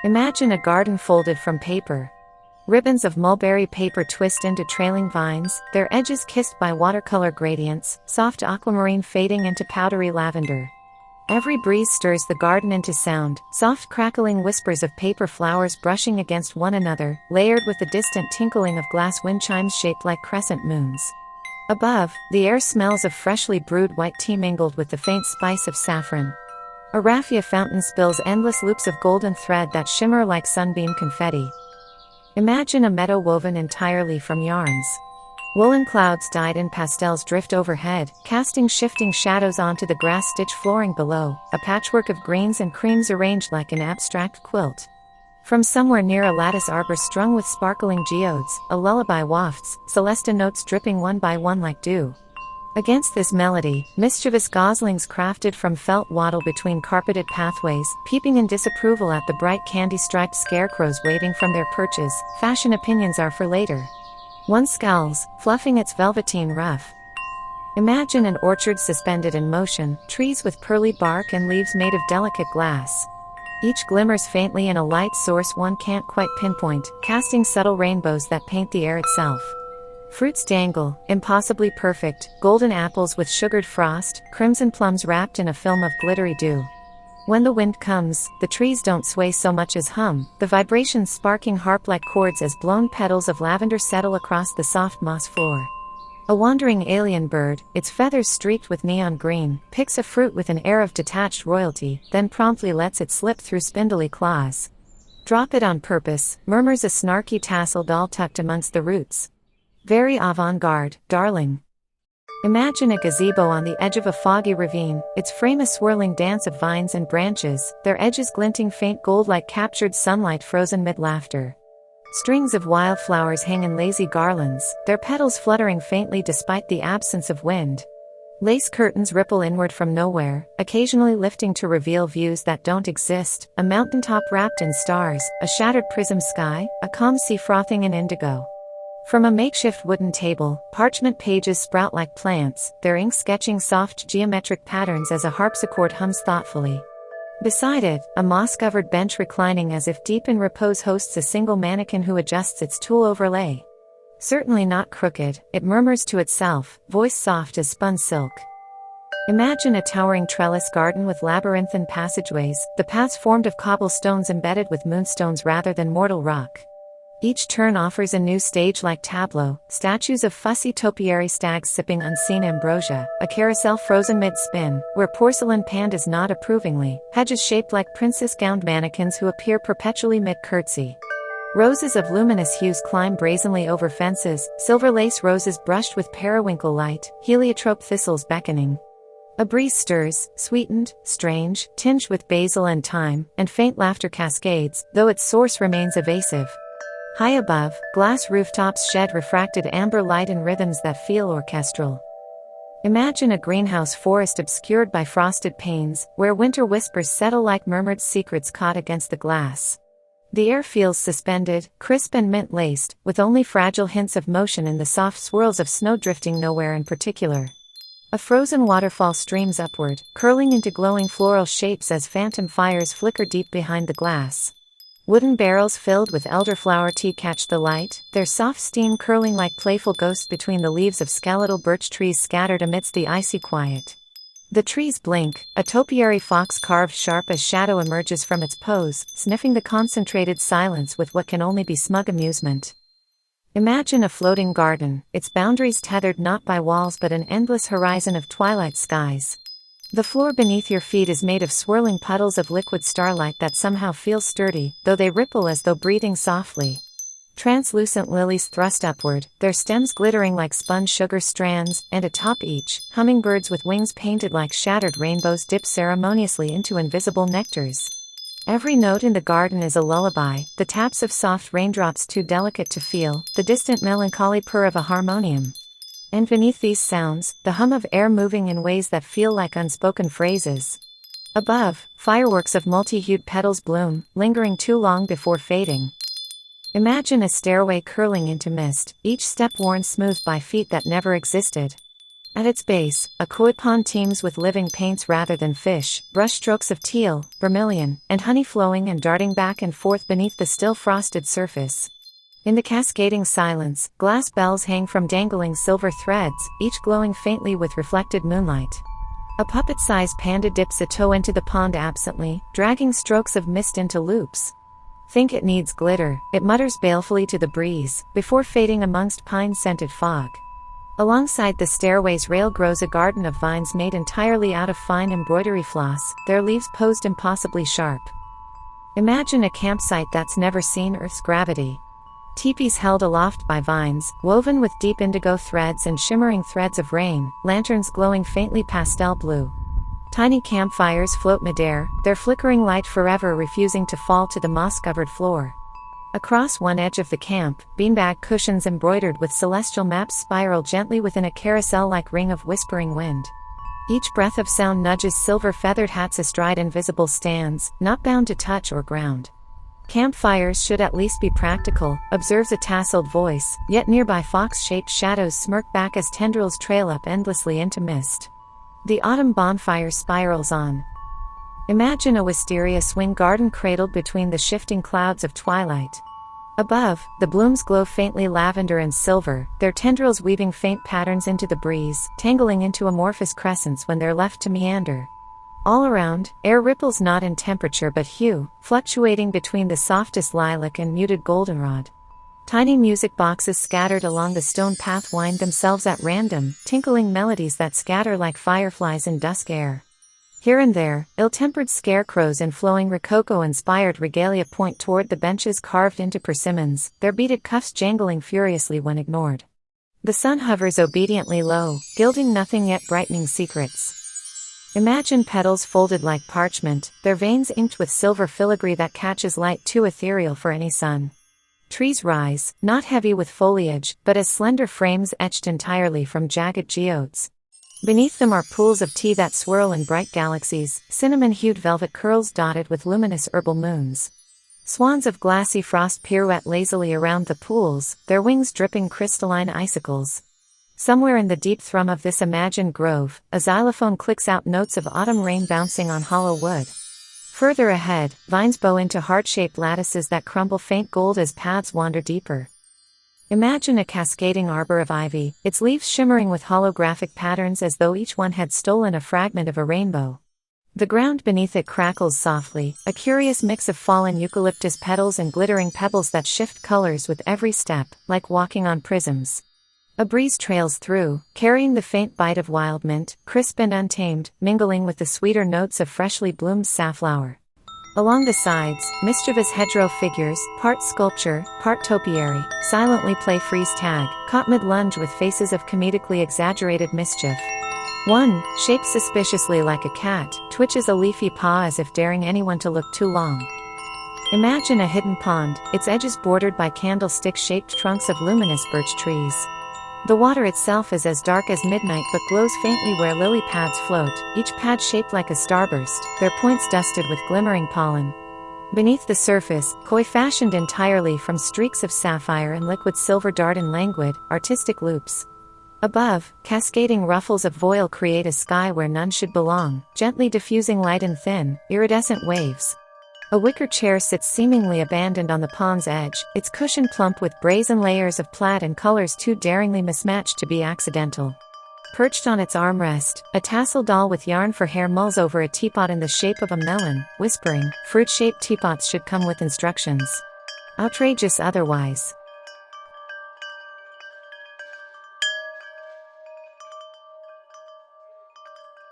Imagine a garden folded from paper. Ribbons of mulberry paper twist into trailing vines, their edges kissed by watercolor gradients, soft aquamarine fading into powdery lavender. Every breeze stirs the garden into sound, soft crackling whispers of paper flowers brushing against one another, layered with the distant tinkling of glass wind chimes shaped like crescent moons. Above, the air smells of freshly brewed white tea mingled with the faint spice of saffron. A raffia fountain spills endless loops of golden thread that shimmer like sunbeam confetti. Imagine a meadow woven entirely from yarns. Woolen clouds dyed in pastels drift overhead, casting shifting shadows onto the grass-stitched flooring below, a patchwork of greens and creams arranged like an abstract quilt. From somewhere near a lattice arbor strung with sparkling geodes, a lullaby wafts, celesta notes dripping one by one like dew. Against this melody, mischievous goslings crafted from felt waddle between carpeted pathways, peeping in disapproval at the bright candy-striped scarecrows waving from their perches. Fashion opinions are for later. One scowls, fluffing its velveteen ruff. Imagine an orchard suspended in motion, trees with pearly bark and leaves made of delicate glass. Each glimmers faintly in a light source one can't quite pinpoint, casting subtle rainbows that paint the air itself. Fruits dangle, impossibly perfect, golden apples with sugared frost, crimson plums wrapped in a film of glittery dew. When the wind comes, the trees don't sway so much as hum, the vibrations sparking harp-like chords as blown petals of lavender settle across the soft moss floor. A wandering alien bird, its feathers streaked with neon green, picks a fruit with an air of detached royalty, then promptly lets it slip through spindly claws. Drop it on purpose, murmurs a snarky tassel doll tucked amongst the roots. Very avant-garde, darling. Imagine a gazebo on the edge of a foggy ravine, its frame a swirling dance of vines and branches, their edges glinting faint gold like captured sunlight frozen mid-laughter. Strings of wildflowers hang in lazy garlands, their petals fluttering faintly despite the absence of wind. Lace curtains ripple inward from nowhere, occasionally lifting to reveal views that don't exist, a mountaintop wrapped in stars, a shattered prism sky, a calm sea frothing in indigo. From a makeshift wooden table, parchment pages sprout like plants, their ink sketching soft geometric patterns as a harpsichord hums thoughtfully. Beside it, a moss-covered bench reclining as if deep in repose hosts a single mannequin who adjusts its tulle overlay. Certainly not crooked, it murmurs to itself, voice soft as spun silk. Imagine a towering trellis garden with labyrinthine passageways, the paths formed of cobblestones embedded with moonstones rather than mortal rock. Each turn offers a new stage-like tableau, statues of fussy topiary stags sipping unseen ambrosia, a carousel frozen mid-spin, where porcelain pandas nod approvingly, hedges shaped like princess-gowned mannequins who appear perpetually mid-curtsy. Roses of luminous hues climb brazenly over fences, silver lace roses brushed with periwinkle light, heliotrope thistles beckoning. A breeze stirs, sweetened, strange, tinged with basil and thyme, and faint laughter cascades, though its source remains evasive. High above, glass rooftops shed refracted amber light in rhythms that feel orchestral. Imagine a greenhouse forest obscured by frosted panes, where winter whispers settle like murmured secrets caught against the glass. The air feels suspended, crisp and mint-laced, with only fragile hints of motion in the soft swirls of snow drifting nowhere in particular. A frozen waterfall streams upward, curling into glowing floral shapes as phantom fires flicker deep behind the glass. Wooden barrels filled with elderflower tea catch the light, their soft steam curling like playful ghosts between the leaves of skeletal birch trees scattered amidst the icy quiet. The trees blink, a topiary fox carved sharp as shadow emerges from its pose, sniffing the concentrated silence with what can only be smug amusement. Imagine a floating garden, its boundaries tethered not by walls but an endless horizon of twilight skies. The floor beneath your feet is made of swirling puddles of liquid starlight that somehow feel sturdy, though they ripple as though breathing softly. Translucent lilies thrust upward, their stems glittering like spun sugar strands, and atop each, hummingbirds with wings painted like shattered rainbows dip ceremoniously into invisible nectars. Every note in the garden is a lullaby, the taps of soft raindrops too delicate to feel, the distant melancholy purr of a harmonium. And beneath these sounds, the hum of air moving in ways that feel like unspoken phrases. Above, fireworks of multi-hued petals bloom, lingering too long before fading. Imagine a stairway curling into mist, each step worn smooth by feet that never existed. At its base, a koi pond teems with living paints rather than fish, brushstrokes of teal, vermilion, and honey flowing and darting back and forth beneath the still frosted surface. In the cascading silence, glass bells hang from dangling silver threads, each glowing faintly with reflected moonlight. A puppet-sized panda dips a toe into the pond absently, dragging strokes of mist into loops. "Think it needs glitter," it mutters balefully to the breeze, before fading amongst pine-scented fog. Alongside the stairway's rail grows a garden of vines made entirely out of fine embroidery floss, their leaves posed impossibly sharp. Imagine a campsite that's never seen Earth's gravity. Teepees held aloft by vines, woven with deep indigo threads and shimmering threads of rain, lanterns glowing faintly pastel blue. Tiny campfires float midair, their flickering light forever refusing to fall to the moss-covered floor. Across one edge of the camp, beanbag cushions embroidered with celestial maps spiral gently within a carousel-like ring of whispering wind. Each breath of sound nudges silver-feathered hats astride invisible stands, not bound to touch or ground. "Campfires should at least be practical," observes a tasseled voice, yet nearby fox-shaped shadows smirk back as tendrils trail up endlessly into mist. The autumn bonfire spirals on. Imagine a wisteria swing garden cradled between the shifting clouds of twilight. Above, the blooms glow faintly lavender and silver, their tendrils weaving faint patterns into the breeze, tangling into amorphous crescents when they're left to meander. All around, air ripples not in temperature but hue, fluctuating between the softest lilac and muted goldenrod. Tiny music boxes scattered along the stone path wind themselves at random, tinkling melodies that scatter like fireflies in dusk air. Here and there, ill-tempered scarecrows in flowing Rococo-inspired regalia point toward the benches carved into persimmons, their beaded cuffs jangling furiously when ignored. The sun hovers obediently low, gilding nothing yet brightening secrets. Imagine petals folded like parchment, their veins inked with silver filigree that catches light too ethereal for any sun. Trees rise, not heavy with foliage, but as slender frames etched entirely from jagged geodes. Beneath them are pools of tea that swirl in bright galaxies, cinnamon-hued velvet curls dotted with luminous herbal moons. Swans of glassy frost pirouette lazily around the pools, their wings dripping crystalline icicles. Somewhere in the deep thrum of this imagined grove, a xylophone clicks out notes of autumn rain bouncing on hollow wood. Further ahead, vines bow into heart-shaped lattices that crumble faint gold as paths wander deeper. Imagine a cascading arbor of ivy, its leaves shimmering with holographic patterns as though each one had stolen a fragment of a rainbow. The ground beneath it crackles softly, a curious mix of fallen eucalyptus petals and glittering pebbles that shift colors with every step, like walking on prisms. A breeze trails through, carrying the faint bite of wild mint, crisp and untamed, mingling with the sweeter notes of freshly bloomed safflower. Along the sides, mischievous hedgerow figures, part sculpture, part topiary, silently play freeze tag, caught mid-lunge with faces of comedically exaggerated mischief. One, shaped suspiciously like a cat, twitches a leafy paw as if daring anyone to look too long. Imagine a hidden pond, its edges bordered by candlestick-shaped trunks of luminous birch trees. The water itself is as dark as midnight but glows faintly where lily pads float, each pad shaped like a starburst, their points dusted with glimmering pollen. Beneath the surface, koi fashioned entirely from streaks of sapphire and liquid silver dart in languid, artistic loops. Above, cascading ruffles of voile create a sky where none should belong, gently diffusing light in thin, iridescent waves. A wicker chair sits seemingly abandoned on the pond's edge, its cushion plump with brazen layers of plaid and colors too daringly mismatched to be accidental. Perched on its armrest, a tassel doll with yarn for hair mulls over a teapot in the shape of a melon, whispering, "Fruit-shaped teapots should come with instructions." Outrageous otherwise.